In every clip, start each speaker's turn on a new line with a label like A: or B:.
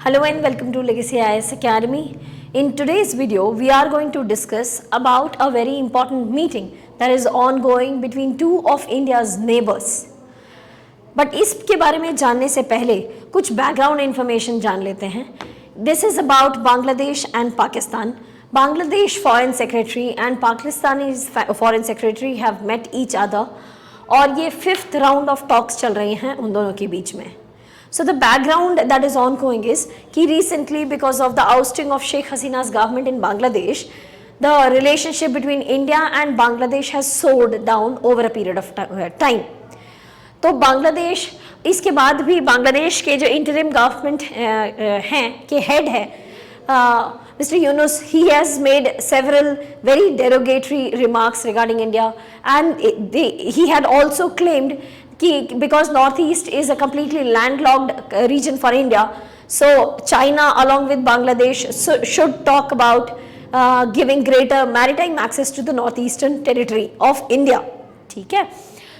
A: Hello and welcome to Legacy IAS Academy. In today's video, we are going to discuss about a very important meeting that is ongoing between two of India's neighbors. But इसके बारे में जानने से पहले कुछ background information जान लेते हैं. This is about Bangladesh and Pakistan. Bangladesh Foreign Secretary and Pakistani Foreign Secretary have met each other और ये 5th round of talks चल रही हैं उन दोनों के बीच में. So the background that is ongoing is कि recently because of the ousting of Sheikh Hasina's government in Bangladesh, the relationship between India and Bangladesh has soared down over a period of time. तो बांग्लादेश इसके बाद भी बांग्लादेश के जो interim government हैं के head है Mr. Yunus, he has made several very derogatory remarks regarding India, and he had also claimed because Northeast is a completely landlocked region for India, so China along with Bangladesh should talk about giving greater maritime access to the northeastern territory of India. ठीक है,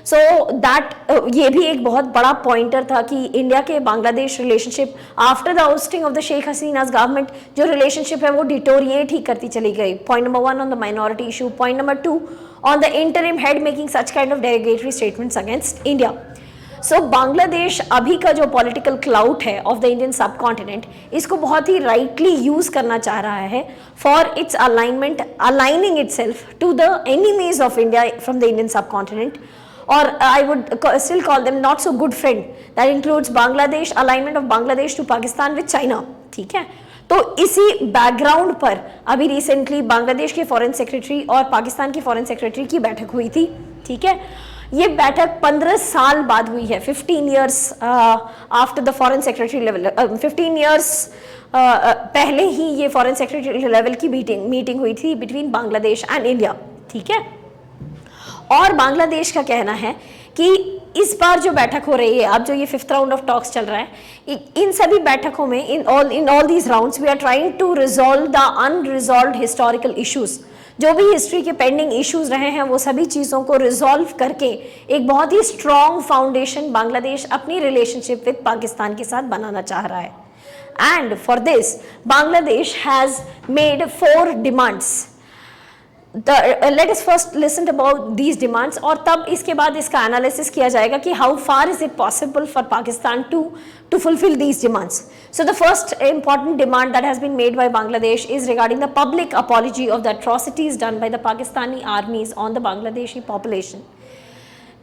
A: so that ये भी एक बहुत बड़ा pointer था कि India के Bangladesh relationship after the ousting of the Sheikh Hasina's government जो रिलेशनशिप है वो डिटोरिएट ही करती चली गई. Point number 1 on the minority issue, point number 2 on the interim head making such kind of derogatory statements against India. So Bangladesh अभी का जो political clout है of the Indian subcontinent इसको बहुत ही rightly use करना चाह रहा है for its aligning itself to the enemies of India from the Indian subcontinent, or I would still call them not so good friend. That includes Bangladesh, alignment of Bangladesh to Pakistan with China. ठीक है, तो इसी background पर अभी recently Bangladesh के foreign secretary और पाकिस्तान की foreign secretary की बैठक हुई थी. ठीक है, ये बैठक 15 साल बाद हुई है, 15 years after the foreign secretary level, 15 years पहले ही ये फॉरेन सेक्रेटरी लेवल की मीटिंग हुई थी बिटवीन बांग्लादेश एंड इंडिया. ठीक है, और बांग्लादेश का कहना है कि इस बार जो बैठक हो रही है, अब जो ये 5th राउंड ऑफ टॉक्स चल रहा है, इन सभी बैठकों में in all these rounds we are trying to resolve the unresolved historical issues. जो भी हिस्ट्री के पेंडिंग इश्यूज रहे हैं वो सभी चीज़ों को रिजॉल्व करके एक बहुत ही स्ट्रॉन्ग फाउंडेशन बांग्लादेश अपनी रिलेशनशिप विद पाकिस्तान के साथ बनाना चाह रहा है. And for this Bangladesh has made 4 demands. Let us first listen about these demands और तब इसके बाद इसका एनालिसिस किया जाएगा कि how far is it possible for Pakistan to fulfill these demands. So the first important demand that has been made by Bangladesh is regarding the public apology of the atrocities done by the Pakistani armies on the Bangladeshi population.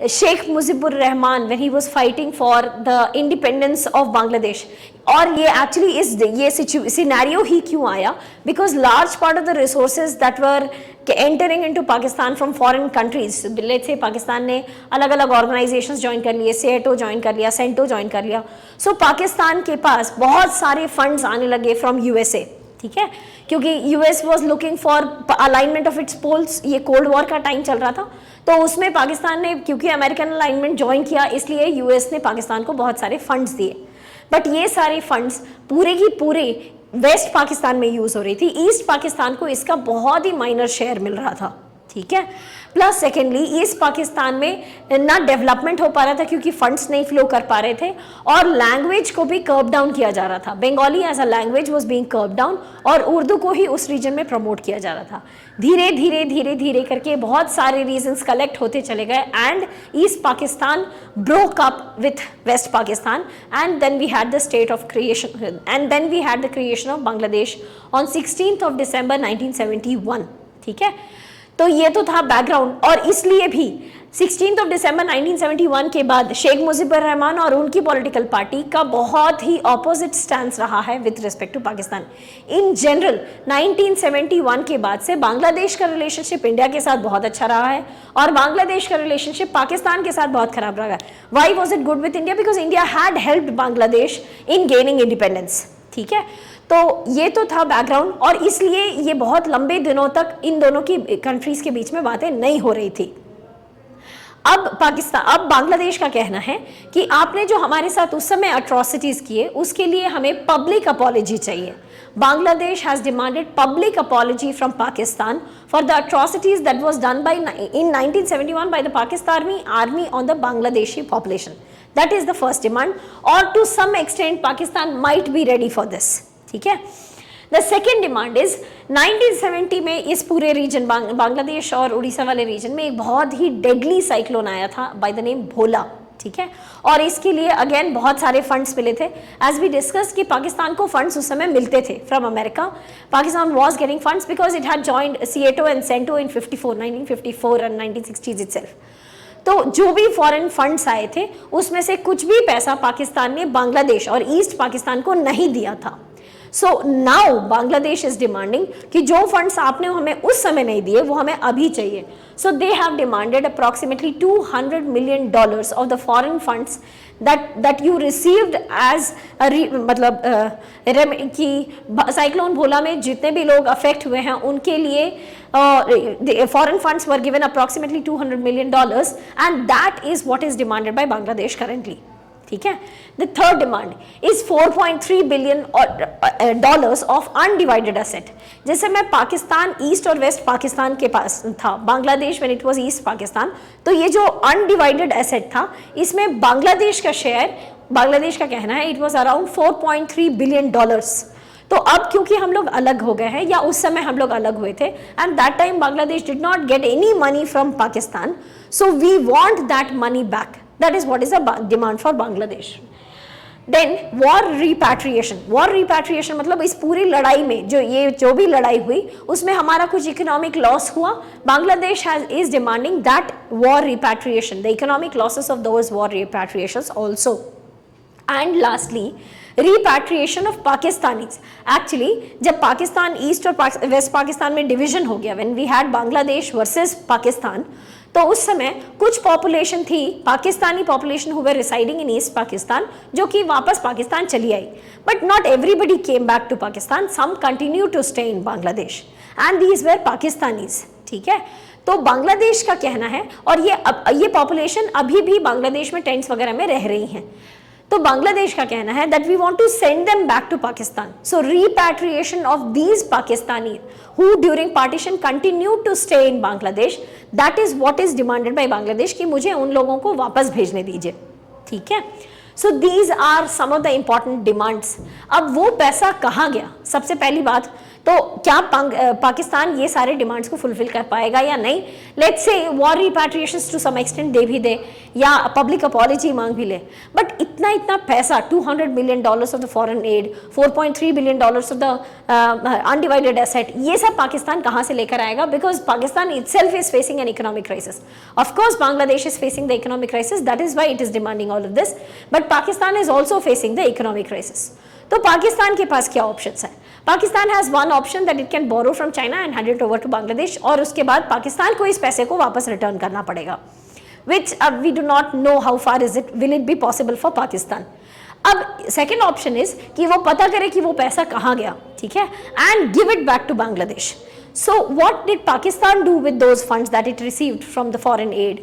A: Sheikh Mujibur Rahman when he was fighting for the independence of Bangladesh, और ये actually ये scenario ही क्यों आया, because large part of the resources that were entering into Pakistan from foreign countries, let's say Pakistan ने अलग अलग organisations join कर लिए, सेटो ज्वाइन कर लिया, सेंटो ज्वाइन कर लिया, सो पाकिस्तान के पास बहुत सारे फंड्स आने लगे फ्रॉम यूएसए. ठीक है, क्योंकि US was looking for alignment of its poles, ये कोल्ड वॉर का टाइम चल रहा था, तो उसमें पाकिस्तान ने क्योंकि अमेरिकन अलाइनमेंट ज्वाइन किया इसलिए यूएस ने पाकिस्तान को बहुत सारे फंड्स दिए. बट ये सारे फंड्स पूरे की पूरे वेस्ट पाकिस्तान में यूज हो रही थी, ईस्ट पाकिस्तान को इसका बहुत ही माइनर शेयर मिल रहा था. ठीक है, प्लस सेकेंडली ईस्ट पाकिस्तान में ना डेवलपमेंट हो पा रहा था क्योंकि फंड्स नहीं फ्लो कर पा रहे थे, और लैंग्वेज को भी कर्व डाउन किया जा रहा था. Bengali as a language was being curb down और उर्दू को ही उस रीजन में प्रमोट किया जा रहा था. धीरे धीरे धीरे धीरे करके बहुत सारे रीजंस कलेक्ट होते चले गए and east Pakistan broke up with west Pakistan, and then we had the state of creation and then we had the creation of Bangladesh on 16th of December 1971. ठीक है, तो ये तो था बैकग्राउंड, और इसलिए भी 16th of December 1971 के बाद शेख मुजीबुर रहमान और उनकी पॉलिटिकल पार्टी का बहुत ही ऑपोजिट स्टैंड रहा है with respect to Pakistan. In general 1971 के बाद से बांग्लादेश का रिलेशनशिप इंडिया के साथ बहुत अच्छा रहा है और बांग्लादेश का रिलेशनशिप पाकिस्तान के साथ बहुत खराब रहा है. Why was it good with India? Because India had helped Bangladesh in gaining independence. ठीक है, तो ये तो था बैकग्राउंड, और इसलिए ये बहुत लंबे दिनों तक इन दोनों की कंट्रीज के बीच में बातें नहीं हो रही थी. अब बांग्लादेश का कहना है कि आपने जो हमारे साथ उस समय अट्रॉसिटीज किए उसके लिए हमें पब्लिक अपॉलॉजी चाहिए. Bangladesh has demanded public apology from Pakistan for the atrocities that was done in 1971 by the Pakistani army on the Bangladeshi population. That is the first demand, or to some extent Pakistan might be ready for this. ठीक है. The second demand is 1970 में इस पूरे reason Bangladesh और उड़ीसा वाले reason में एक बहुत ही डेडली साइक्लोन आया था बाय द नेम भोला. ठीक है. और इसके लिए अगेन बहुत सारे फंड्स मिले थे. एज वी डिस्कस कि पाकिस्तान को फंड्स उस समय मिलते थे from America. Pakistan was getting funds because it had joined SEATO and CENTO in 1954 and 1960s itself. तो जो भी फॉरेन फंड्स आए थे उसमें से कुछ भी पैसा पाकिस्तान ने बांग्लादेश और ईस्ट पाकिस्तान को नहीं दिया था. So now Bangladesh is demanding कि जो फंड्स आपने हमें उस समय नहीं दिए वो हमें अभी चाहिए. So they have demanded approximately $200 million of the foreign funds that you received as मतलब कि साइक्लोन भोला में जितने भी लोग अफेक्ट हुए हैं उनके लिए foreign funds were given approximately $200 million and that is what is demanded by Bangladesh currently. ठीक है. The third demand is $4.3 billion of undivided asset. जैसे मैं पाकिस्तान ईस्ट और वेस्ट पाकिस्तान के पास था, Bangladesh when it was east Pakistan, तो ये जो अनडिवाइडेड एसेट था इसमें बांग्लादेश का शेयर, बांग्लादेश का कहना है इट वाज अराउंड $4.3 billion. तो अब क्योंकि हम लोग अलग हो गए हैं या उस समय हम लोग अलग हुए थे and that time Bangladesh did not get any money from Pakistan, so we want that money back. That is what is a demand for Bangladesh. Then war repatriation. War repatriation मतलब इस पूरी लड़ाई में जो भी लड़ाई हुई उसमें हमारा कुछ इकोनॉमिक लॉस हुआ. Bangladesh is demanding that war repatriation, the economic losses of those war repatriations also. And lastly, repatriation of Pakistanis. Actually, जब पाकिस्तान ईस्ट और वेस्ट पाकिस्तान में डिवीजन हो गया, when we had Bangladesh versus Pakistan, तो उस समय कुछ पॉपुलेशन थी पाकिस्तानी पॉपुलेशन हुए रिसाइडिंग इन ईस्ट पाकिस्तान जो कि वापस पाकिस्तान चली आई. But not everybody came back to Pakistan, some continue to stay in Bangladesh and these were Pakistanis. ठीक है. तो बांग्लादेश का कहना है, और ये पॉपुलेशन अभी भी बांग्लादेश में टेंट्स वगैरह में रह रही हैं, तो बांग्लादेश का कहना है that we want to send them back to Pakistan. So repatriation of these Pakistani who during partition continued to stay in Bangladesh, that is what is demanded by Bangladesh कि मुझे उन लोगों को वापस भेजने दीजिए. ठीक है. So these are some of the important demands. अब वो पैसा कहाँ गया? सबसे पहली बात तो क्या पाकिस्तान ये सारे डिमांड्स को फुलफिल कर पाएगा या नहीं. Let's say war repatriations to some extent they भी दे या पब्लिक अपॉलॉजी मांग भी ले, बट इतना पैसा $200 million of the foreign aid, $4.3 billion of the undivided asset, ये सब पाकिस्तान कहाँ से लेकर आएगा? Because Pakistan itself is facing an economic crisis. Of course Bangladesh is facing the economic crisis, that is why it is demanding all of this, but Pakistan is also facing the economic crisis. तो पाकिस्तान के पास क्या ऑप्शंस है? Pakistan has one option that it can borrow from China and hand it over to Bangladesh, और उसके बाद पाकिस्तान को इस पैसे को वापस रिटर्न करना पड़ेगा, which we do not know how far will it be possible for Pakistan. अब सेकेंड ऑप्शन इज कि वो पता करे कि वो पैसा कहाँ गया. ठीक है. And give it back to Bangladesh. So what did Pakistan do with those funds that it received from the foreign aid?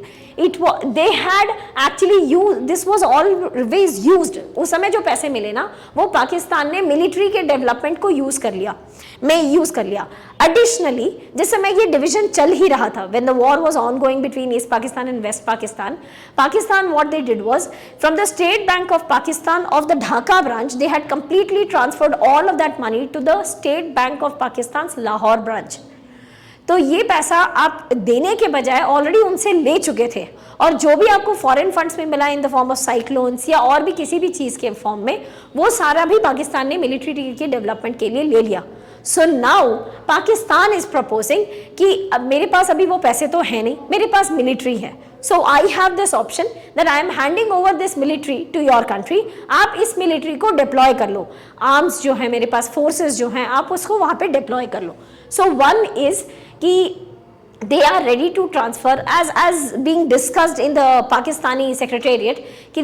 A: They had actually used, this was always used. उस समय जो पैसे मिले ना वो पाकिस्तान ने मिलिट्री के डेवलपमेंट को यूज कर लिया. Additionally, जिस समय ये डिवीजन चल ही रहा था, when the war was ongoing between East Pakistan and West Pakistan, what they did was from the State Bank of Pakistan of the Dhaka branch, they had completely transferred all of that money to the State Bank of Pakistan's Lahore branch. तो ये पैसा आप देने के बजाय already उनसे ले चुके थे, और जो भी आपको फॉरेन फंड्स में मिला in the form of cyclones या और भी किसी भी चीज़ के फॉर्म में, वो सारा भी पाकिस्तान ने मिलिट्री के डेवलपमेंट के लिए ले लिया. So now Pakistan is proposing कि अब मेरे पास अभी वो पैसे तो है नहीं, मेरे पास मिलिट्री है, so I have this option that I am handing over this military to your country. आप इस मिलिट्री को डिप्लॉय कर लो, आर्म्स जो है मेरे पास, फोर्सेस जो हैं, आप उसको वहाँ पे डिप्लॉय कर लो. सो वन इज कि they are ready to transfer as being discussed in the Pakistani secretariat कि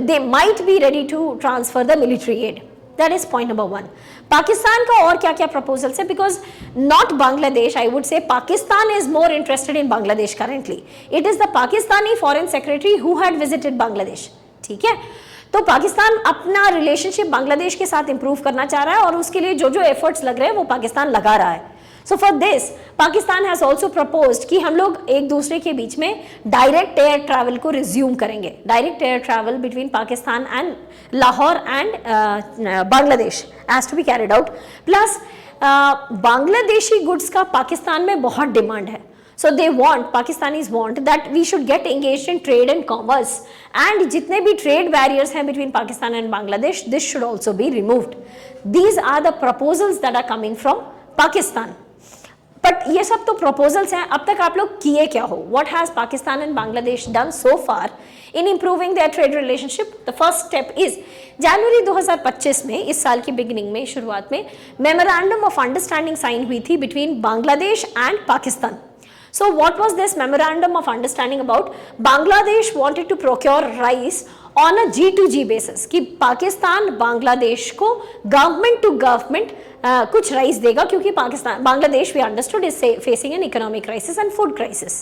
A: they might be ready to transfer the military aid. That is point number 1. Pakistan का और क्या क्या proposals है? Because not Bangladesh, I would say Pakistan is more interested in Bangladesh currently. It is the Pakistani Foreign Secretary who had visited Bangladesh. ठीक है, तो पाकिस्तान अपना relationship Bangladesh के साथ इंप्रूव करना चाह रहा है और उसके लिए जो जो एफर्ट्स लग रहे हैं वो पाकिस्तान लगा रहा है. So for this Pakistan has also proposed कि हम लोग एक दूसरे के बीच में डायरेक्ट एयर ट्रैवल को रिज्यूम करेंगे. Direct air travel between Pakistan and Lahore and Bangladesh has to be carried out. Plus Bangladeshi goods का पाकिस्तान में बहुत डिमांड है. So they want, Pakistanis want that we should get engaged in trade and commerce, and जितने भी trade barriers हैं between Pakistan and Bangladesh, this should also be removed. These are the proposals that are coming from Pakistan. But ये सब तो proposals हैं. अब तक आप लोग किए क्या हो? What has Pakistan and Bangladesh done so far in improving their trade relationship? The first step is जनवरी 2025 में, इस साल की बिगिनिंग में, शुरुआत में मेमोरेंडम ऑफ अंडरस्टैंडिंग साइन हुई थी between Bangladesh and Pakistan. So what was this memorandum of understanding about? Bangladesh wanted to procure rice on a G2G basis कि पाकिस्तान बांग्लादेश को गवर्नमेंट टू गवर्नमेंट कुछ राइस देगा क्योंकि Pakistan Bangladesh we understood is facing an economic crisis and food crisis.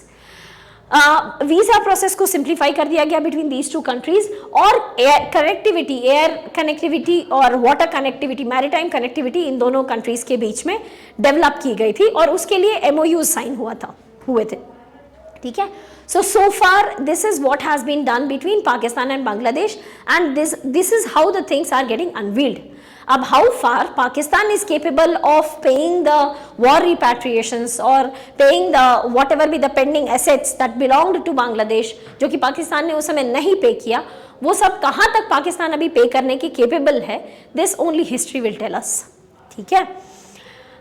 A: Visa process को simplify कर दिया गया between these two countries और एयर कनेक्टिविटी और वाटर कनेक्टिविटी, मैरीटाइम कनेक्टिविटी इन दोनों कंट्रीज के बीच में डेवलप की गई थी और उसके लिए MOU साइन हुए थे. ठीक है, so far this is what has been done between Pakistan and Bangladesh, and this is how the things are getting unveiled. अब how far Pakistan is capable of paying the war repatriations or paying the whatever be the pending assets that belonged to Bangladesh, जो कि पाकिस्तान ने उस समय नहीं पे किया, वो सब कहाँ तक पाकिस्तान अभी पे करने की capable है, this only history will tell us. ठीक है.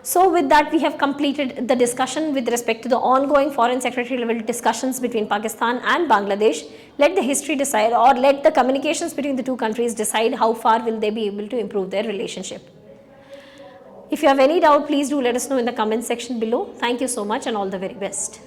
A: So with that we have completed the discussion with respect to the ongoing foreign secretary level discussions between Pakistan and Bangladesh. Let the history decide, or let the communications between the two countries decide how far will they be able to improve their relationship. If you have any doubt, please do let us know in the comment section below. Thank you so much and all the very best.